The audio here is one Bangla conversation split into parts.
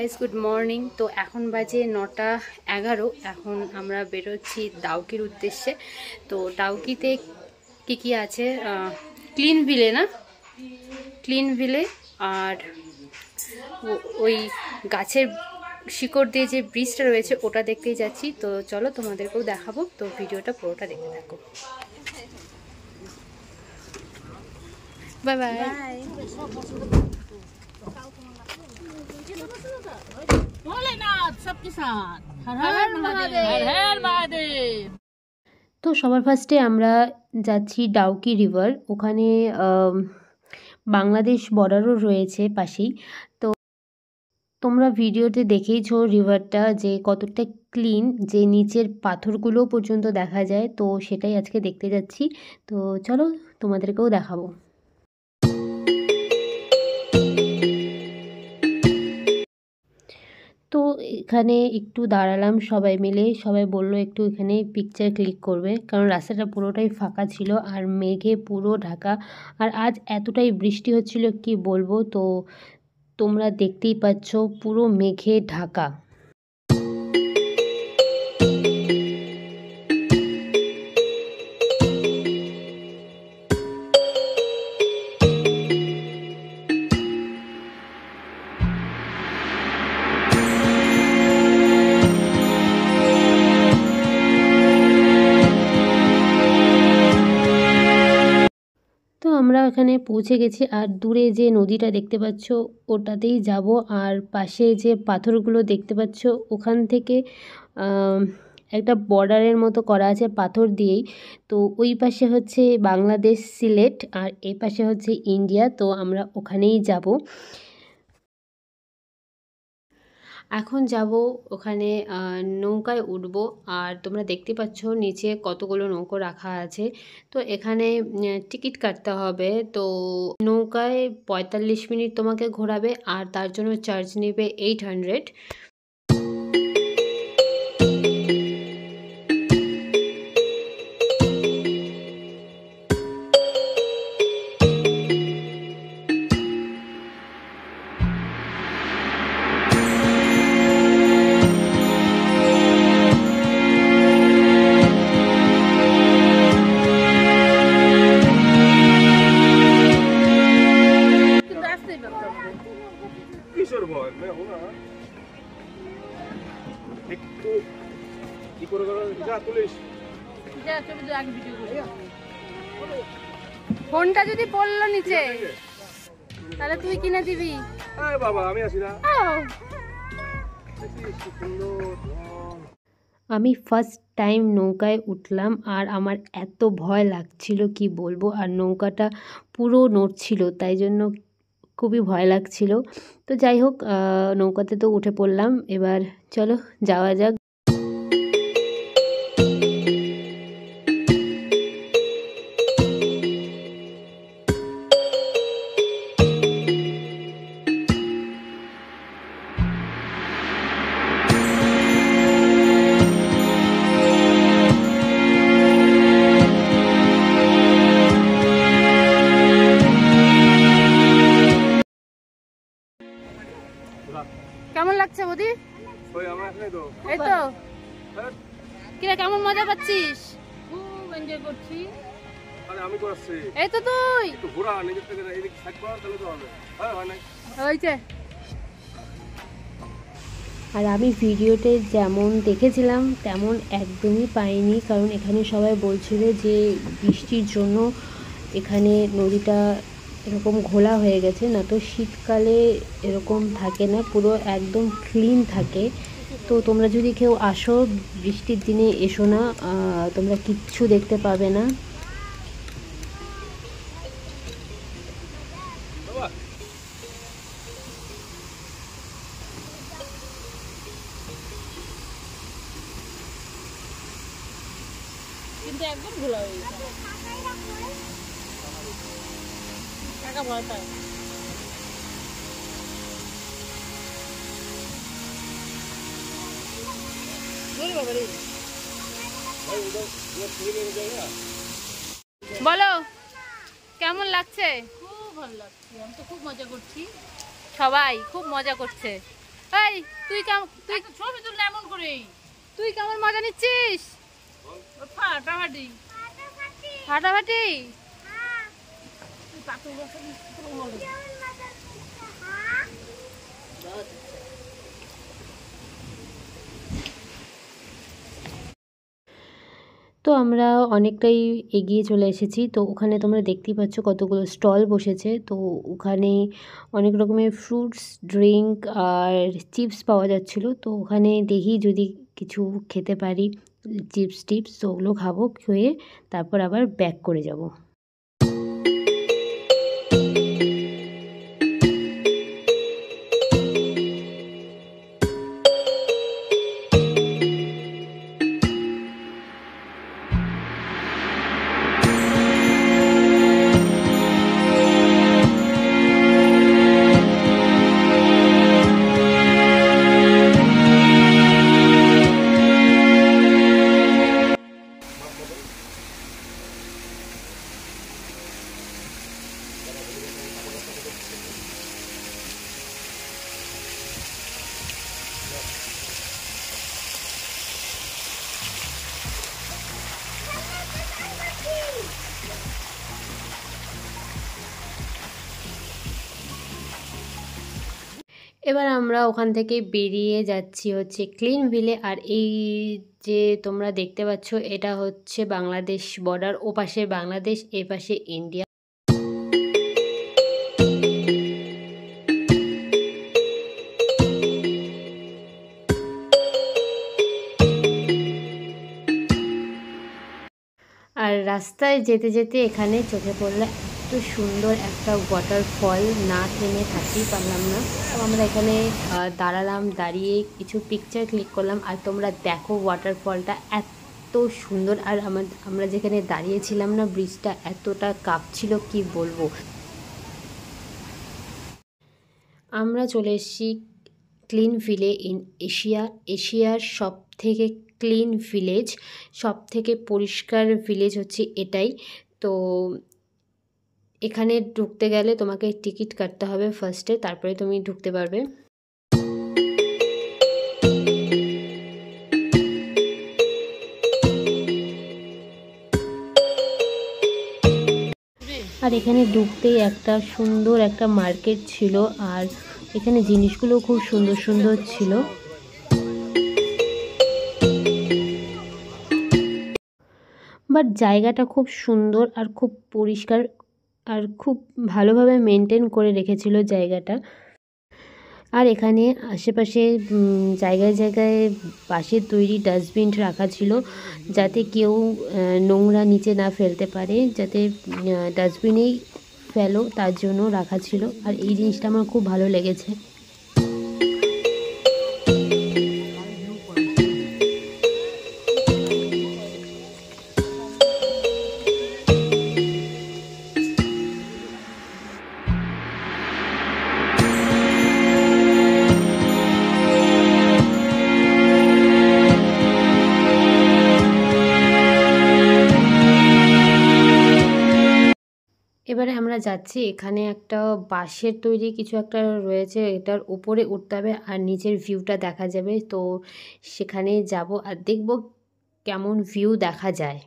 Guys, good morning. তো এখন বাজে 9:11। এখন আমরা বেরোচ্ছি ডাউকির উদ্দেশ্যে। তো ডাউকিতে কি আছে, ক্লিন ভিলে না, ক্লিন ভিলে আর ওই গাছের শিকড় দিয়ে যে ব্রিজটা রয়েছে ওটা দেখতেই যাচ্ছি। তো চলো তোমাদেরকেও দেখাবো, তো ভিডিওটা পুরোটা দেখতে থাকো। Bye bye. তো সবার ফার্স্টে আমরা যাচ্ছি ডাউকি রিভার। ওখানে বাংলাদেশ বর্ডারও রয়েছে পাশেই। তো তোমরা ভিডিওতে দেখেইছো রিভারটা যে কতটা ক্লিন, যে নিচের পাথরগুলো পর্যন্ত দেখা যায়। তো সেটাই আজকে দেখতে যাচ্ছি। তো চলো তোমাদেরকেও দেখাবো। তো এখানে একটু দাঁড়ালাম সবাই মিলে। সবাই বলল একটু এখানে পিকচার ক্লিক করবে, কারণ রাস্তাটা পুরোটাই ফাঁকা ছিল আর মেঘে পুরো ঢাকা। আর আজ এতটাই বৃষ্টি হচ্ছিল কি বলবো। তো তোমরা দেখতেই পাচ্ছ পুরো মেঘে ঢাকা। তো আমরা এখানে পৌঁছে গেছি, আর দূরে যে নদীটা দেখতে পাচ্ছ ওটাতেই যাব। আর পাশে যে পাথরগুলো দেখতে পাচ্ছ ওখান থেকে একটা বর্ডারের মতো করা আছে পাথর দিয়েই। তো ওই পাশে হচ্ছে বাংলাদেশ সিলেট আর এই পাশে হচ্ছে ইন্ডিয়া। তো আমরা ওখানেই যাব। এখন যাব ওখানে, নৌকায় উঠব। আর তোমরা দেখতে পাচ্ছ নিচে কতগুলো নৌকো রাখা আছে। তো এখানে টিকিট কাটতে হবে। তো নৌকায় 45 মিনিট তোমাকে ঘোরাবে আর তার জন্য চার্জ নেবে 800। ফোনটা যদি পড়লো নিচে তাহলে তুই কিনে দিবি। আমি ফার্স্ট টাইম নৌকায় উঠলাম আর আমার এত ভয় লাগছিল কি বলবো। আর নৌকাটা পুরো নড়ছিল, তাই জন্য খুবই ভয় লাগছিল। তো যাই হোক, নৌকাতে তো উঠে পড়লাম। এবার চলো যাওয়া যাক। কেমন লাগছে বৌদি? এই তো কিরা, কেমন মজা পাচ্ছিস? খুব এনজয় করছি। এই তো তুই আর আমি ভিডিওতে যেমন দেখেছিলাম তেমন একদমই পাইনি, কারণ এখানে সবাই বলছিল যে বৃষ্টির জন্য এখানে নদীটা এরকম ঘোলা হয়ে গেছে। না তো শীতকালে এরকম থাকে না, পুরো একদম ক্লিন থাকে। তো তোমরা যদি কেউ আসো বৃষ্টির দিনে এসো না, তোমরা কিচ্ছু দেখতে পাবে না। কিন্তু একদম ঘোলা হয়ে গেছে, টাকা ভয় পায়। বলো কেমন লাগছে? খুব ভালো লাগছে, আমি তো খুব মজা করছি। সবাই খুব মজা করছে। এই তুই ছবি তুললে এমন করে তুই কেমন মজা নিচ্ছিস? ফাটাফাটি ফাটাফাটি। তো আমরা অনেকটাই এগিয়ে চলে এসেছি। তো ওখানে তোমরা দেখতেই পাচ্ছ কতগুলো স্টল বসেছে। তো ওখানে অনেক রকমের ফ্রুটস, ড্রিঙ্ক আর চিপস পাওয়া যাচ্ছিলো। তো ওখানে দেখি যদি কিছু খেতে পারি চিপস টিপস, তো ওগুলো খাবো, খেয়ে তারপর আবার ব্যাক করে যাব। এবার আমরা ওখান থেকে বেরিয়ে যাচ্ছি হচ্ছে ক্লিন ভিলে। আর এই যে তোমরা দেখতে পাচ্ছ এটা হচ্ছে বাংলাদেশ বর্ডার, ও পাশে বাংলাদেশ, এ পাশে ইন্ডিয়া। আর রাস্তায় যেতে যেতে এখানে চোখে পড়লো এত সুন্দর একটা ওয়াটারফল, না থেমে থাকতেই পারলাম না। তো আমরা এখানে দাঁড়ালাম, দাঁড়িয়ে কিছু পিকচার ক্লিক করলাম। আর তোমরা দেখো ওয়াটারফলটা এত সুন্দর। আর আমরা যেখানে দাঁড়িয়েছিলাম না, ব্রিজটা এতটা কাঁপছিল কি বলবো। আমরা চলে এসেছি ক্লিন ভিলে ইন এশিয়ার সব থেকে ক্লিন ভিলেজ, সব থেকে পরিষ্কার ভিলেজ হচ্ছে এটাই। তো এখানে ঢুকতে গেলে তোমাকে টিকিট কাটতে হবে ফার্স্টে, তারপরে তুমি ঢুকতে পারবে। আর এখানে ঢুকতেই একটা সুন্দর একটা মার্কেট ছিল, আর এখানে জিনিসগুলো খুব সুন্দর সুন্দর ছিল। বাট জায়গাটা খুব সুন্দর আর খুব পরিষ্কার, আর খুব ভালোভাবে মেনটেন করে রেখেছিল জায়গাটা। আর এখানে আশেপাশে জায়গায় জায়গায় বাঁশের তৈরি ডাস্টবিন রাখা ছিল, যাতে কেউ নোংরা নিচে না ফেলতে পারে, যাতে ডাস্টবিনেই ফেলো তার জন্য রাখা ছিল। আর এই জিনিসটা আমার খুব ভালো লেগেছে। এবারে আমরা যাচ্ছি, এখানে একটা বাঁশের তৈরি কিছু একটা রয়েছে, এটার উপরে উঠতে হবে আর নিচের ভিউটা দেখা যাবে। তো সেখানে যাব আর দেখব কেমন ভিউ দেখা যায়।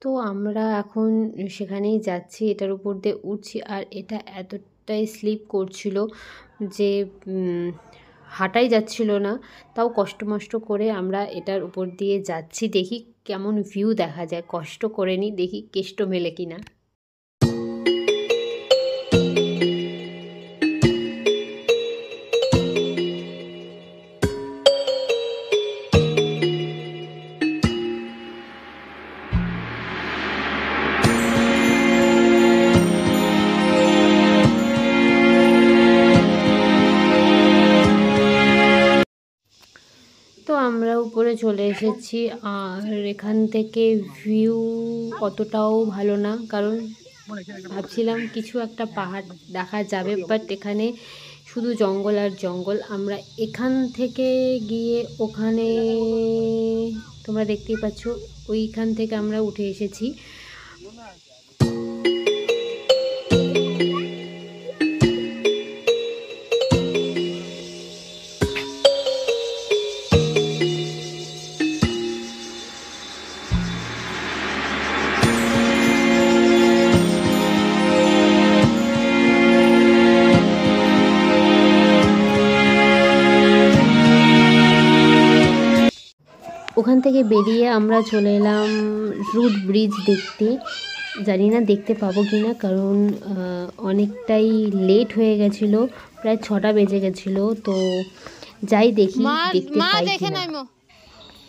তো আমরা এখন সেখানেই যাচ্ছি, এটার উপর দিয়ে উঠছি। আর এটা এতটাই স্লিপ করছিল যে হাঁটাই যাচ্ছিল না, তাও কষ্ট মষ্ট করে আমরা এটার উপর দিয়ে যাচ্ছি। দেখি কেমন ভিউ দেখা যায়, কষ্ট করে নিই, দেখি কেষ্ট মেলে কিনা। তো তো আমরা উপরে চলে এসেছি, আর এখান থেকে ভিউ অতটাও ভালো না, কারণ ভাবছিলাম কিছু একটা পাহাড় দেখা যাবে, বাট এখানে শুধু জঙ্গল আর জঙ্গল। আমরা এখান থেকে গিয়ে ওখানে তোমরা দেখতেই পাচ্ছ, ওইখান থেকে আমরা উঠে এসেছি। ওখান থেকে বেরিয়ে আমরা চলে এলাম রুট ব্রিজ দেখতে। জানি না দেখতে পাবো কি না, কারণ অনেকটাই লেট হয়ে গেছিলো, প্রায় 6টা বেজে গেছিলো। তো যাই দেখি দেখতে পাই কিনা।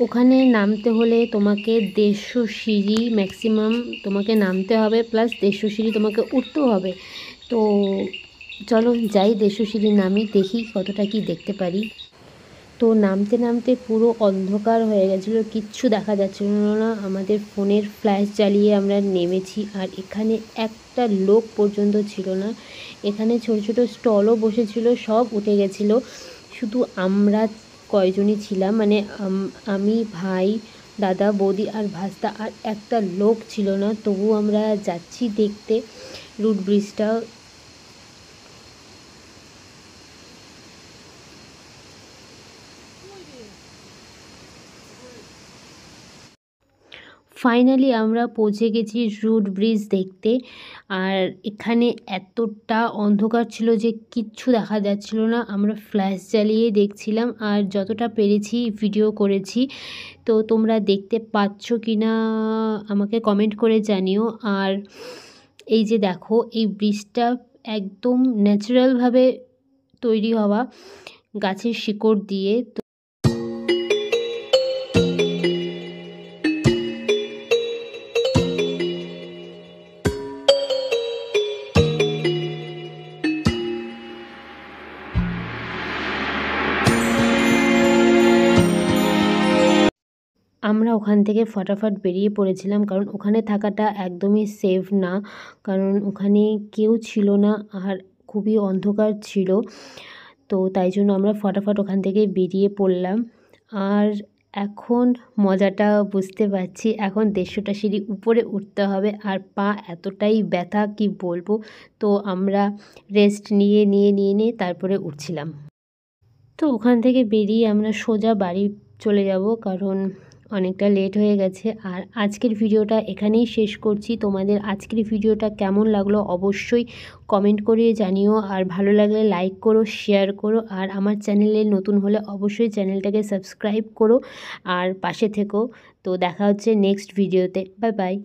ওখানে নামতে হলে তোমাকে 150 সিঁড়ি ম্যাক্সিমাম তোমাকে নামতে হবে, প্লাস 150 সিঁড়ি তোমাকে উঠতেও হবে। তো চলো যাই 150 সিঁড়ি নামি, দেখি কতটা কি দেখতে পারি। তো নামতে নামতে পুরো অন্ধকার হয়ে গেছিলো, কিচ্ছু দেখা যাচ্ছিল না। আমাদের ফোনের ফ্ল্যাশ জ্বালিয়ে আমরা নেমেছি, আর এখানে একটা লোক পর্যন্ত ছিল না। এখানে ছোট ছোট স্টলও বসেছিল, সব উঠে গেছিলো। শুধু আমরা কয়জনই ছিলাম, মানে আমি, ভাই, দাদা, বৌদি আর ভাস্তা, আর একটা লোক ছিল না। তবু আমরা যাচ্ছি দেখতে রুট ব্রিজটা। ফাইনালি আমরা পৌঁছে গেছি রুট ব্রিজ দেখতে। আর এখানে এতটা অন্ধকার ছিল যে কিচ্ছু দেখা যাচ্ছিল না। আমরা ফ্ল্যাশ জ্বালিয়ে দেখছিলাম, আর যতটা পেরেছি ভিডিও করেছি। তো তোমরা দেখতে পাচ্ছ কি না আমাকে কমেন্ট করে জানিও। আর এই যে দেখো, এই ব্রিজটা একদম ন্যাচারালভাবে তৈরি হওয়া, গাছের শিকড় দিয়ে। আমরা ওখান থেকে ফটাফট বেরিয়ে পড়েছিলাম, কারণ ওখানে থাকাটা একদমই সেফ না, কারণ ওখানে কেউ ছিল না আর খুবই অন্ধকার ছিল। তো তাই জন্য আমরা ফটাফট ওখান থেকে বেরিয়ে পড়লাম। আর এখন মজাটা বুঝতে পারছি, এখন 150টা সিঁড়ি উপরে উঠতে হবে, আর পা এতটাই ব্যথা কি বলবো। তো আমরা রেস্ট নিয়ে তারপরে উঠছিলাম। তো ওখান থেকে বেরিয়ে আমরা সোজা বাড়ি চলে যাব, কারণ অনেকটা লেট হয়ে গেছে। আর আজকের ভিডিওটা এখানেই শেষ করছি। তোমাদের আজকের ভিডিওটা কেমন লাগলো অবশ্যই কমেন্ট করে জানিও, আর ভালো লাগলে লাইক করো, শেয়ার করো, আর আমার চ্যানেলে নতুন হলে অবশ্যই চ্যানেলটাকে সাবস্ক্রাইব করো আর পাশে থেকো। তো দেখা হচ্ছে নেক্সট ভিডিওতে। Bye bye.